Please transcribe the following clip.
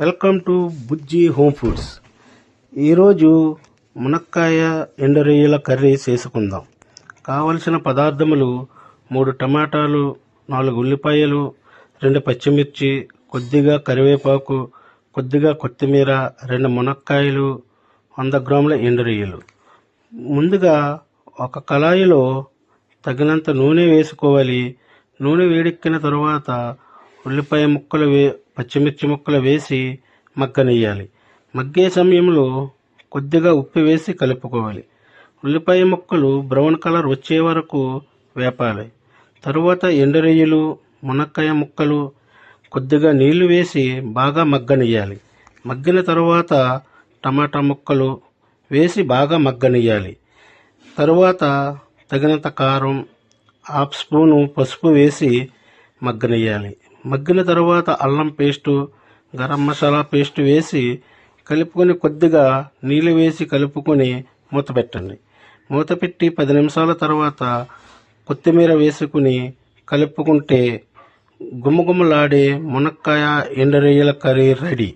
Welcome to Bujji home foods. ఈరోజు మునక్కాయ ఎండరొయ్యల curry చేసుకుందాం. కావలసిన పదార్థములు 3 టమాటాలు, 4 ఉల్లిపాయలు, 2 పచ్చిమిర్చి, కొద్దిగా కరివేపాకు, కొద్దిగా కొత్తిమీర, 2 మునక్కాయలు, 100 గ్రాముల ఎండరొయ్యలు. ముందుగా ఒక కళాయిలో తగినంత నూనె వేసుకోవాలి. నూనె వేడెక్కిన తరువాత ఉల్లిపాయ ముక్కలు పచ్చిమిర్చి ముక్కలు వేసి మగ్గనియ్యాలి. మగ్గే సమయంలో కొద్దిగా ఉప్పు వేసి కలుపుకోవాలి. ఉల్లిపాయ ముక్కలు బ్రౌన్ కలర్ వచ్చే వరకు వేపాలి. తరువాత ఎండురొయ్యలు, మునక్కాయ ముక్కలు, కొద్దిగా నీళ్లు వేసి బాగా మగ్గనియ్యాలి. మగ్గిన తరువాత టమాటా ముక్కలు వేసి బాగా మగ్గనియ్యాలి. తరువాత తగినంత కారం, హాఫ్ స్పూను పసుపు వేసి మగ్గనియ్యాలి. మగ్గిన తరువాత అల్లం పేస్టు, గరం మసాలా పేస్టు వేసి కలుపుకొని కొద్దిగా నీళ్ళు వేసి కలుపుకొని మూత పెట్టండి. మూత పెట్టి 10 నిమిషాల తర్వాత కొత్తిమీర వేసుకుని కలుపుకుంటే గుమగుమలాడే మునక్కాయ ఎండరొయ్యల కర్రీ రెడీ.